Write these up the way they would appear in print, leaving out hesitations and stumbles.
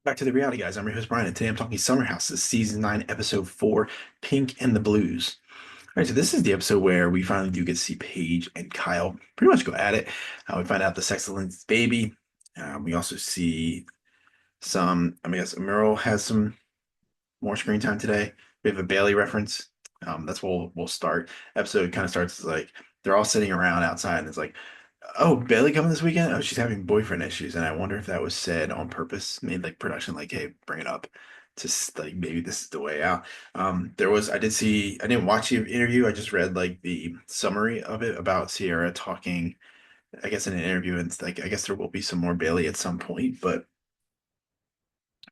Back to the Reality Guys. I'm your host, Brian, and today I'm talking Summer House, this season 9, episode 4, Pink and the Blues. All right, so this is the episode where we finally do get to see Paige and Kyle pretty much go at it. We find out the sex of Lindsey's baby. We also see I guess Emerald has some more screen time today. We have a Bailey reference. That's where we'll start. Episode kind of starts like they're all sitting around outside, and it's like, oh, Bailey coming this weekend? Oh, she's having boyfriend issues, and I wonder if that was said on purpose, made like production, like, hey, bring it up, just like maybe this is the way out. I didn't watch the interview. I just read like the summary of it about Sierra talking, I guess in an interview, and it's like I guess there will be some more Bailey at some point, but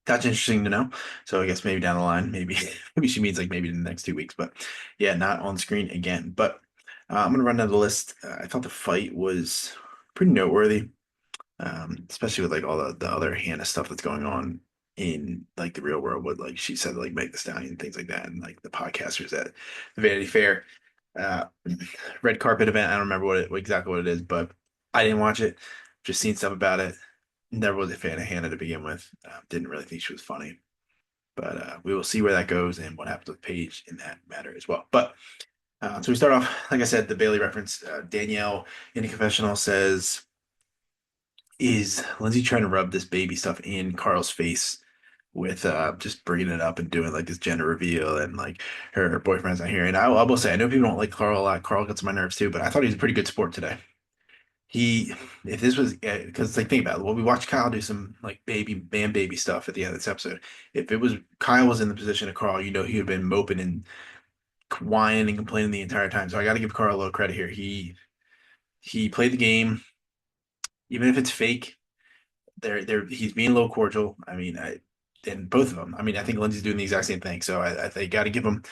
that's interesting to know. So I guess maybe down the line, maybe maybe she means like maybe in the next 2 weeks, but yeah, not on screen again. But I'm gonna run down the list. I thought the fight was pretty noteworthy, especially with like all the other Hannah stuff that's going on in like the real world with like she said like Meg the Stallion and things like that, and like the podcasters at the Vanity Fair uh, red carpet event. I don't remember exactly what it is, but I didn't watch it. Just seen stuff about it. Never was a fan of Hannah to begin with. Didn't really think she was funny, but we will see where that goes and what happens with Paige in that matter as well. But so we start off, like I said, the Bailey reference. Danielle in the confessional says, "Is Lindsey trying to rub this baby stuff in Carl's face with just bringing it up and doing like this gender reveal and like her boyfriend's not here?" And I will say, I know people don't like Carl a lot. Carl gets on my nerves too, but I thought he was a pretty good sport today. He, if this was, because like think about it, well, we watched Kyle do some like baby man baby stuff at the end of this episode. If it was Kyle was in the position of Carl, he would have been moping and whining and complaining the entire time. So I got to give Carl a little credit here. He played the game, even if it's fake. He's being a little cordial. I mean, and both of them. I mean, I think Lindsay's doing the exact same thing. So I got to give them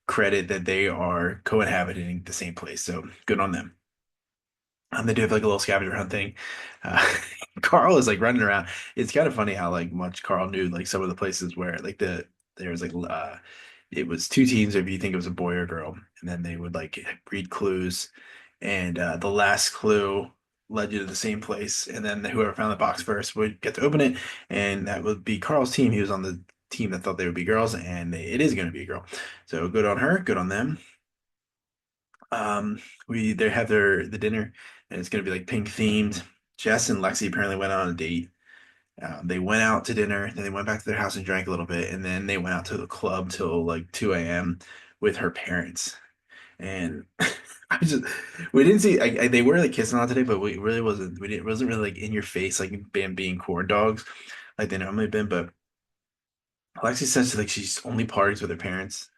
credit that they are cohabiting the same place. So good on them. They do have like a little scavenger hunt thing. Uh, Carl is like running around. It's kind of funny how like much Carl knew like some of the places where like there was like it was two teams if you think it was a boy or girl, and then they would like read clues, and the last clue led you to the same place, and then whoever found the box first would get to open it, and that would be Carl's team. He was on the team that thought they would be girls, and it is going to be a girl. So good on her, good on them. We they have the dinner, and it's gonna be like pink themed. Jess and Lexi apparently went on a date. They went out to dinner, then they went back to their house and drank a little bit, and then they went out to the club till like 2 a.m. with her parents. And I just we didn't see they were like kissing on today, but we really wasn't we didn't wasn't really like in your face like being corn dogs like they normally been. But Lexi says like she's only parties with her parents.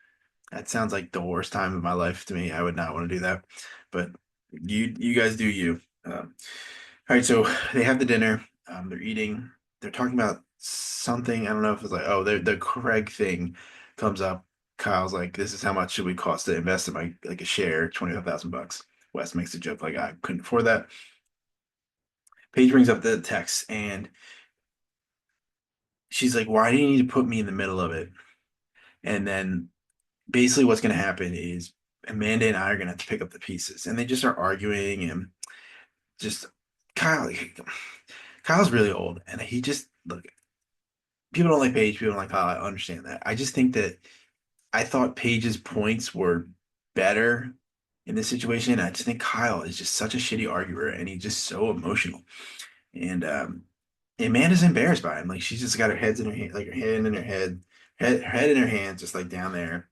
That sounds like the worst time of my life to me. I would not want to do that. But you guys do you. All right, so they have the dinner. They're eating. They're talking about something. I don't know if it's like, oh, the Craig thing comes up. Kyle's like, this is how much should we cost to invest in my like a share, 25,000 bucks. Wes makes a joke like I couldn't afford that. Paige brings up the text and she's like, why do you need to put me in the middle of it? And then basically what's going to happen is Amanda and I are going to have to pick up the pieces. And they just start arguing and just Kyle, Kyle's really old and he just look, people don't like Paige, people don't like Kyle. I understand that. I just think that I thought Paige's points were better in this situation. I just think Kyle is just such a shitty arguer and he's just so emotional. And Amanda's embarrassed by him. Like she's just got her heads in her hand, like her head in her head in her hands, just like down there.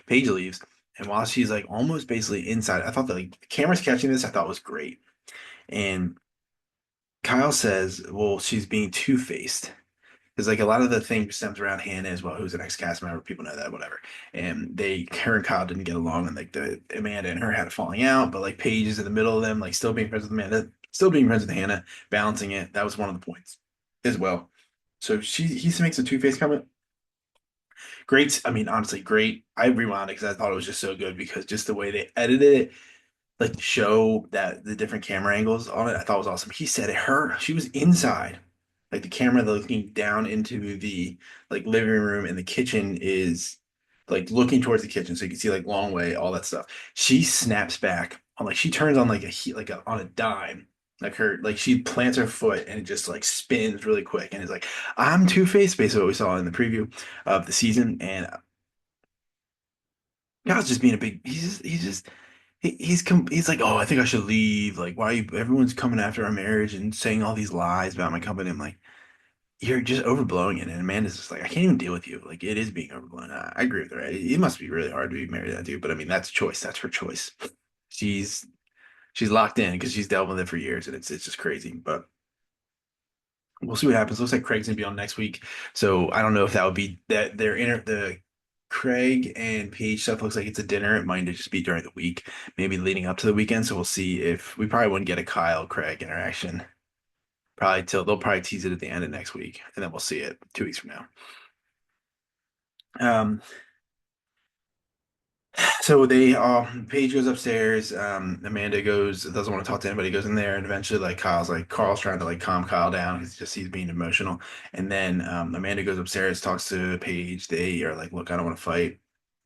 Paige leaves. And while she's like almost basically inside, I thought that like the camera's catching this, I thought was great. And Kyle says, well, she's being two-faced. Because like a lot of the thing stems around Hannah as well, who's an ex-cast member. People know that, whatever. And her and Kyle didn't get along, and like the Amanda and her had a falling out. But like Paige is in the middle of them, like still being friends with Amanda, still being friends with Hannah, balancing it. That was one of the points as well. So he makes a two-faced comment. Great. I mean, honestly, great. I rewound it because I thought it was just so good because just the way they edited it, like to show that the different camera angles on it, I thought was awesome. He said it hurt. She was inside, like the camera looking down into the like living room, and the kitchen is like looking towards the kitchen, so you can see like long way, all that stuff. She snaps back on like she turns on like a heat like on a dime, Like she plants her foot and it just like spins really quick and it's like, I'm Two-Face, basically what we saw in the preview of the season. And Kyle's just being a big. He's like, oh, I think I should leave. Like, why everyone's coming after our marriage and saying all these lies about my company. I'm like, you're just overblowing it. And Amanda's just like, I can't even deal with you. Like, it is being overblown. I agree with her. It must be really hard to be married to that dude. But I mean, that's choice. That's her choice. She's she's locked in because she's dealt with it for years, and it's just crazy. But we'll see what happens. Looks like Craig's gonna be on next week, so I don't know if that would be that their inner the Craig and Paige stuff looks like it's a dinner. It might just be during the week, maybe leading up to the weekend. So we'll see if we probably wouldn't get a Kyle Craig interaction. Probably till they'll probably tease it at the end of next week, and then we'll see it 2 weeks from now. Um, so they Paige goes upstairs. Amanda goes doesn't want to talk to anybody, goes in there, and eventually like Carl's trying to like calm Kyle down because he's being emotional. And then Amanda goes upstairs, talks to Paige. They are like, look, I don't want to fight.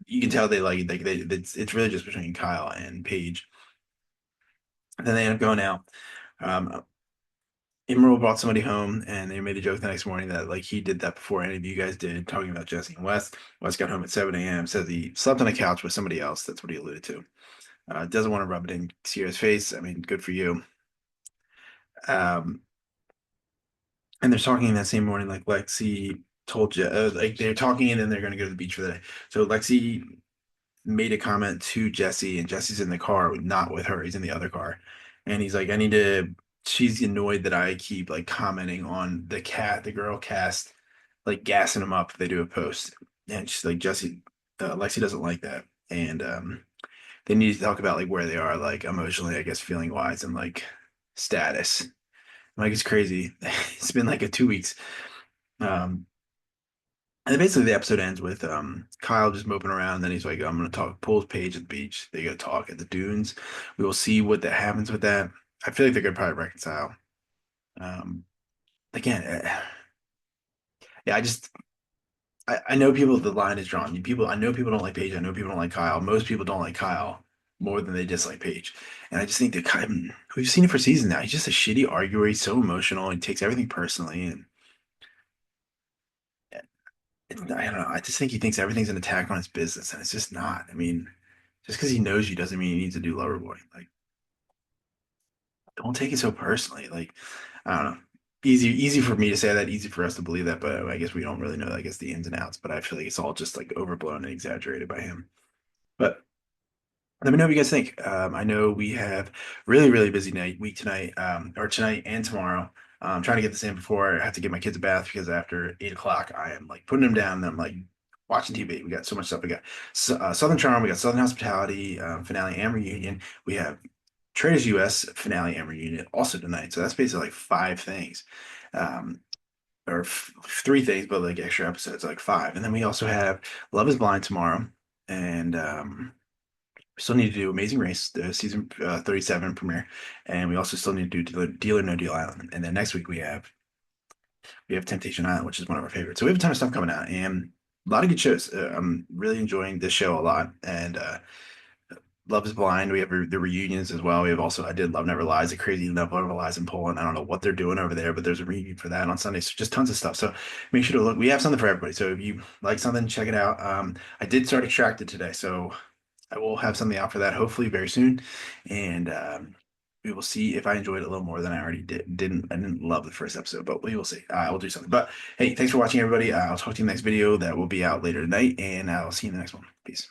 You can tell they like they it's really just between Kyle and Paige. And then they end up going out. Um, Emerald brought somebody home, and they made a joke the next morning that like he did that before any of you guys did, talking about Jesse and West. West got home at 7 a.m. Says he slept on a couch with somebody else. That's what he alluded to. Doesn't want to rub it in Sierra's face. I mean, good for you. Um, and they're talking that same morning, like Lexi told you, like they're talking, and then they're going to go to the beach for the day. So Lexi made a comment to Jesse, and Jesse's in the car, not with her. He's in the other car, and he's like, "I need to." She's annoyed that I keep like commenting on the girl cast, like gassing them up if they do a post, and she's like, Lexi doesn't like that, and they need to talk about like where they are, like emotionally, I guess, feeling wise, and like status. Like it's crazy. It's been like a 2 weeks. Um, and then basically the episode ends with Kyle just moping around. Then he's like, I'm gonna talk pulls Paige at the beach. They go talk at the dunes. We will see what that happens with that. I feel like they're gonna probably reconcile. Um, again, yeah, I know people the line is drawn. People I know people don't like Paige. I know people don't like Kyle. Most people don't like Kyle more than they dislike Paige. And I just think that Kyle, we've seen it for seasons now. He's just a shitty arguer. He's so emotional. He takes everything personally, and I don't know. I just think he thinks everything's an attack on his business, and it's just not. I mean, just because he knows you doesn't mean he needs to do Loverboy. Like, don't take it so personally. Like, I don't know. Easy for me to say that, easy for us to believe that, but I guess we don't really know, I guess, the ins and outs. But I feel like it's all just like overblown and exaggerated by him. But let me know what you guys think. I know we have really busy week tonight, or tonight and tomorrow. Trying to get this in before I have to give my kids a bath because after 8 o'clock, I am like putting them down and I'm like watching TV. We got so much stuff. We got Southern Charm, we got Southern Hospitality, finale and reunion. We have Traders US finale and reunion also tonight. So that's basically like five things. Um, or three things, but like extra episodes, like five. And then we also have Love is Blind tomorrow. And we still need to do Amazing Race, the season 37 premiere, and we also still need to do Deal or No Deal Island. And then next week we have Temptation Island, which is one of our favorites. So we have a ton of stuff coming out and a lot of good shows. I'm really enjoying this show a lot. And Love is Blind. We have the reunions as well. We have also I did Love Never Lies, a crazy Love Never Lies in Poland. I don't know what they're doing over there, but there's a reunion for that on Sunday. So just tons of stuff. So make sure to look. We have something for everybody. So if you like something, check it out. I did start Extracted today, so I will have something out for that hopefully very soon, and we will see if I enjoyed it a little more than I already did. I didn't love the first episode, but we will see. I will do something. But hey, thanks for watching, everybody. I'll talk to you in the next video that will be out later tonight, and I'll see you in the next one. Peace.